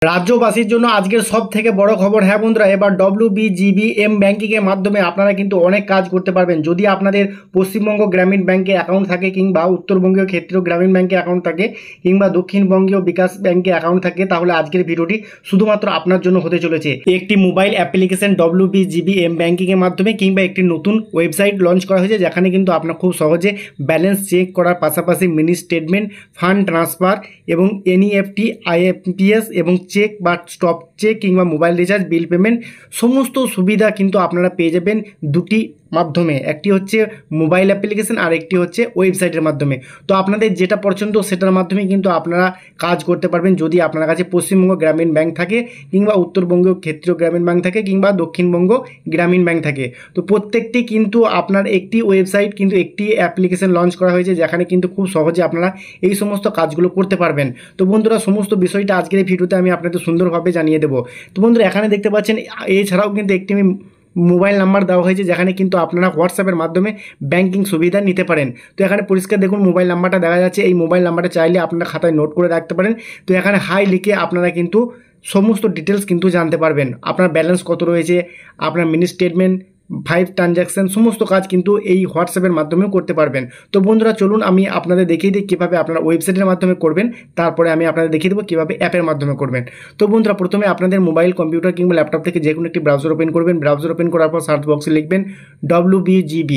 রাজ্যবাসীর জন্য আজকের সব থেকে বড় খবর। হ্যাঁ বন্ধুরা, এবার WBGBM ব্যাঙ্কিংয়ের মাধ্যমে আপনারা কিন্তু অনেক কাজ করতে পারবেন। যদি আপনাদের পশ্চিমবঙ্গ গ্রামীণ ব্যাংকে অ্যাকাউন্ট থাকে, কিংবা উত্তরবঙ্গীয় ক্ষেত্রীয় গ্রামীণ ব্যাংকে অ্যাকাউন্ট থাকে, কিংবা দক্ষিণবঙ্গীয় বিকাশ ব্যাংকে অ্যাকাউন্ট থাকে, তাহলে আজকের ভিডিওটি শুধুমাত্র আপনার জন্য হতে চলেছে। একটি মোবাইল অ্যাপ্লিকেশন WBGBM ব্যাঙ্কিংয়ের মাধ্যমে কিংবা একটি নতুন ওয়েবসাইট লঞ্চ করা হয়েছে, যেখানে কিন্তু আপনার খুব সহজে ব্যালেন্স চেক করার পাশাপাশি মিনি স্টেটমেন্ট, ফান্ড ট্রান্সফার এবং NEFT, IMPS এবং চেক বা স্টপ চেক কিংবা মোবাইল রিচার্জ, বিল পেমেন্ট সমস্ত সুবিধা কিন্তু আপনারা পেয়ে যাবেন দুটি মাধ্যমে। একটি হচ্ছে মোবাইল অ্যাপ্লিকেশন আর একটি হচ্ছে ওয়েবসাইটের মাধ্যমে। তো আপনাদের যেটা পছন্দ সেটার মাধ্যমে কিন্তু আপনারা কাজ করতে পারবেন। যদি আপনার কাছে পশ্চিমবঙ্গ গ্রামীণ ব্যাংক থাকে, কিংবা উত্তরবঙ্গীয় ক্ষেত্রীয় গ্রামীণ ব্যাংক থাকে, কিংবা দক্ষিণবঙ্গ গ্রামীণ ব্যাংক থাকে, তো প্রত্যেকটি কিন্তু আপনার একটি ওয়েবসাইট কিন্তু একটি অ্যাপ্লিকেশন লঞ্চ করা হয়েছে, যেখানে কিন্তু খুব সহজে আপনারা এই সমস্ত কাজগুলো করতে পারবেন। তো বন্ধুরা, সমস্ত বিষয়টা আজকের এই ভিডিওতে আমি আপনাদের সুন্দরভাবে জানিয়ে দেবো। তো বন্ধুরা, এখানে দেখতে পাচ্ছেন এছাড়াও কিন্তু একটি মোবাইল নাম্বার দেওয়া হয়েছে, যেখানে কিন্তু আপনারা হোয়াটসঅ্যাপের মাধ্যমে ব্যাংকিং সুবিধা নিতে পারেন। তো এখানে পরিষ্কার দেখুন মোবাইল নাম্বারটা দেখা যাচ্ছে। এই মোবাইল নাম্বারটা চাইলে আপনারা খাতায় নোট করে রাখতে পারেন। তো এখানে হাই লিখে আপনারা কিন্তু সমস্ত ডিটেলস কিন্তু জানতে পারবেন। আপনার ব্যালেন্স কত রয়েছে, আপনার মিনি স্টেটমেন্ট, 5 ট্রানজ্যাকশান, সমস্ত কাজ কিন্তু এই হোয়াটসঅ্যাপের মাধ্যমেও করতে পারবেন। তো বন্ধুরা, চলুন আমি আপনাদের দেখিয়ে দিই কীভাবে আপনারা ওয়েবসাইটের মাধ্যমে করবেন, তারপরে আমি আপনাদের দেখিয়ে দেবো কীভাবে অ্যাপের মাধ্যমে করবেন। তো বন্ধুরা, প্রথমে আপনাদের মোবাইল, কম্পিউটার কিংবা ল্যাপটপ থেকে যে কোনো একটি ব্রাউজার ওপেন করবেন। ব্রাউজার ওপেন করার পর সার্চ বক্সে লিখবেন WBGB।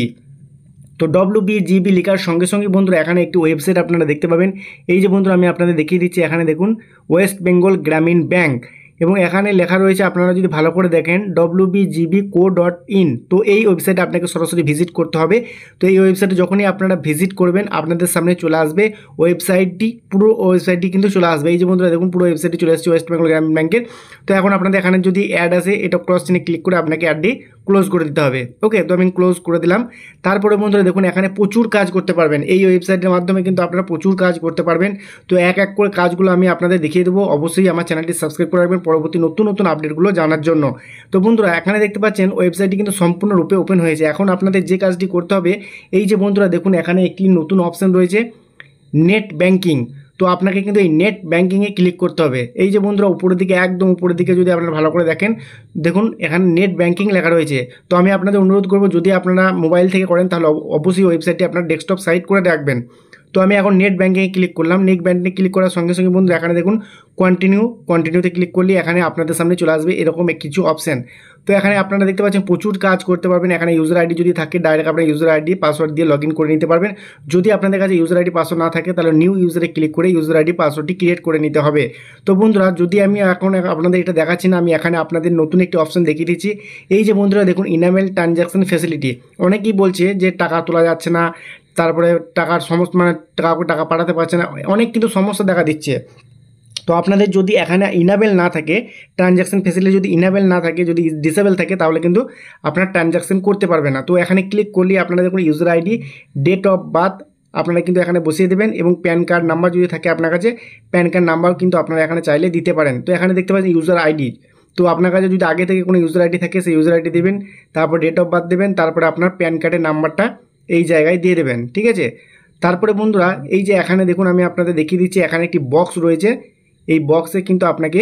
তো WBGB লেখার সঙ্গে সঙ্গে বন্ধুরা এখানে একটি ওয়েবসাইট আপনারা দেখতে পাবেন। এই যে বন্ধুরা, আমি আপনাদের দেখিয়ে দিচ্ছি, এখানে দেখুন ওয়েস্ট বেঙ্গল গ্রামীণ ব্যাংক, এবং এখানে লেখা রয়েছে, আপনারা যদি ভালো করে দেখেন WBGBco.in। তো এই ওয়েবসাইটে আপনাকে সরাসরি ভিজিট করতে হবে। তো এই ওয়েবসাইটে যখনই আপনারা ভিজিট করবেন, আপনাদের সামনে চলে আসবে ওয়েবসাইটটি, পুরো ওয়েবসাইটটি কিন্তু চলে আসবে। এই যে বন্ধুরা দেখুন, পুরো ওয়েবসাইটটি চলে আসছে ওয়েস্ট বেঙ্গল গ্রামীণ ব্যাংকের। তো এখন আপনাদের এখানে যদি অ্যাড আসে, এটা ক্রস চিহ্নে ক্লিক করে আপনাকে অ্যাডটি ক্লোজ করে দিতে হবে। ওকে, তো আমি ক্লোজ করে দিলাম। তারপরে বন্ধুরা দেখুন, এখানে প্রচুর কাজ করতে পারবেন। এই ওয়েবসাইটের মাধ্যমে কিন্তু আপনারা প্রচুর কাজ করতে পারবেন। তো এক এক করে কাজগুলো আমি আপনাদের দেখিয়ে দেবো। অবশ্যই আমার চ্যানেলটি সাবস্ক্রাইব করে রাখবেন পরবর্তী নতুন নতুন আপডেটগুলো জানার জন্য। তো বন্ধুরা, এখানে দেখতে পাচ্ছেন ওয়েবসাইটটি কিন্তু সম্পূর্ণরূপে ওপেন হয়েছে। এখন আপনাদের যে কাজটি করতে হবে, এই যে বন্ধুরা দেখুন, এখানে একটি নতুন অপশান রয়েছে নেট ব্যাংকিং। তো আপনাকে কিন্তু এই নেট ব্যাংকিংয়ে ক্লিক করতে হবে। এই যে বন্ধুরা, উপরের দিকে, একদম উপরের দিকে যদি আপনারা ভালো করে দেখেন, দেখুন এখানে নেট ব্যাংকিং লেখা রয়েছে। তো আমি আপনাদের অনুরোধ করব, যদি আপনারা মোবাইল থেকে করেন তাহলে অবশ্যই ওয়েবসাইটটি আপনার ডেস্কটপ সাইড করে রাখবেন। তো আমি এখন নেট ব্যাংকিংয়ে ক্লিক করলাম। নেট ব্যাংকিংয়ে ক্লিক করার সঙ্গে সঙ্গে বন্ধু এখানে দেখুন কন্টিনিউতে ক্লিক করলে এখানে আপনাদের সামনে চলে আসবে এরকম কিছু অপশান। তো এখানে আপনারা দেখতে পাচ্ছেন প্রচুর কাজ করতে পারবেন। এখানে ইউজার আইডি যদি থাকে, ডাইরেক্ট আপনার ইউজার আইডি পাসওয়ার্ড দিয়ে লগ ইন করে নিতে পারবেন। যদি আপনাদের কাছে ইউজার আইডি পাসওয়ার্ড না থাকে, তাহলে নিউ ইউজারে ক্লিক করে ইউজার আইডি পাসওয়ার্ডটি ক্রিয়েট করে নিতে হবে। তো বন্ধুরা, যদি আমি এখন আপনাদের এটা দেখাচ্ছি না, আমি এখানে আপনাদের নতুন একটি অপশান দেখিয়ে দিচ্ছি। এই যে বন্ধুরা দেখুন, ইনামেল ট্রানজ্যাকশন ফ্যাসিলিটি। অনেকেই বলছে যে টাকা তোলা যাচ্ছে না, তারপরে টাকার সমস্ত টাকা পাঠাতে পারছে না, অনেক কিন্তু সমস্যা দেখা দিচ্ছে। তো আপনাদের যদি এখানে ইনাবেল না থাকে, ট্রানজ্যাকশন ফেসিলিটি যদি ইনাবেল না থাকে, যদি ডিসেবল থাকে, তাহলে কিন্তু আপনার ট্রানজ্যাকশন করতে পারবে না। তো এখানে ক্লিক করলে আপনারা দেখুন user ID, date of birth আপনারা কিন্তু এখানে বসিয়ে দেবেন, এবং প্যান কার্ড নাম্বার যদি থাকে আপনার কাছে, প্যান কার্ড নাম্বারও কিন্তু আপনারা এখানে চাইলে দিতে পারেন। তো এখানে দেখতে পাচ্ছেন ইউজার আইডি। তো আপনার কাছে যদি আগে থেকে কোনো ইউজার আইডি থাকে, সেই ইউজার আইডি দেবেন, তারপর ডেট অফ বার্থ দেবেন, তারপরে আপনার প্যান কার্ডের নাম্বারটা এই জায়গায় দিয়ে দেবেন। ঠিক আছে। তারপরে বন্ধুরা, এই যে এখানে দেখুন, আমি আপনাদের দেখিয়ে দিচ্ছি, এখানে একটি বক্স রয়েছে। এই বক্সে কিন্তু আপনাকে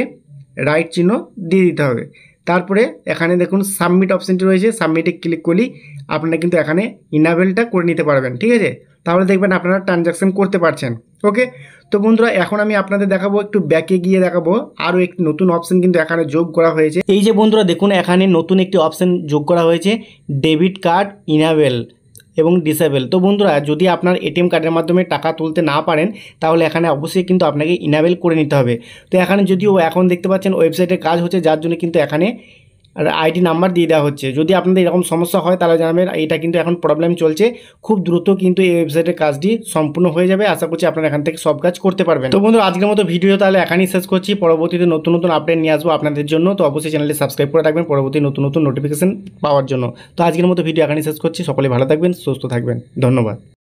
রাইট চিহ্ন দিয়ে দিতে হবে। তারপরে এখানে দেখুন সাবমিট অপশানটি রয়েছে, সাবমিটে ক্লিক করলেই আপনারা কিন্তু এখানে ইনাবেলটা করে নিতে পারবেন। ঠিক আছে। তাহলে দেখবেন আপনারা ট্রানজ্যাকশন করতে পারছেন। ওকে। তো বন্ধুরা, এখন আমি আপনাদের দেখাবো, একটু ব্যাকে গিয়ে দেখাবো, আরও একটি নতুন অপশান কিন্তু এখানে যোগ করা হয়েছে। এই যে বন্ধুরা দেখুন, এখানে নতুন একটি অপশান যোগ করা হয়েছে, ডেবিট কার্ড ইনাবেল এবং ডিসেবল। তো বন্ধুরা, যদি আপনার এটিএম কার্ডের মাধ্যমে টাকা তুলতে না পারেন, তাহলে এখানে অবশ্যই কিন্তু আপনাকে ইনাবেল করে নিতে হবে। তো এখানে যদিও এখন দেখতে পাচ্ছেন ওয়েবসাইটে কাজ হচ্ছে, যার জন্য কিন্তু এখানে আইডি নাম্বার দিয়ে দেওয়া হচ্ছে। যদি আপনাদের এরকম সমস্যা হয়, তাহলে জানাবেন। এটা কিন্তু এখন প্রবলেম চলছে, খুব দ্রুত কিন্তু এই ওয়েবসাইটের কাজটি সম্পূর্ণ হয়ে যাবে। আশা করছি আপনারা এখান থেকে সব কাজ করতে পারবেন। তো বন্ধুরা, আজকের মতো ভিডিও তাহলে এখানেই শেষ করছি। পরবর্তীতে নতুন নতুন আপডেট নিয়ে আসবো আপনাদের জন্য। তো অবশ্যই চ্যানেলটি সাবস্ক্রাইব করে রাখবেন পরবর্তী নতুন নতুন নোটিফিকেশন পাওয়ার জন্য। তো আজকের মতো ভিডিও এখানেই শেষ করছি। সকলে ভালো থাকবেন, সুস্থ থাকবেন। ধন্যবাদ।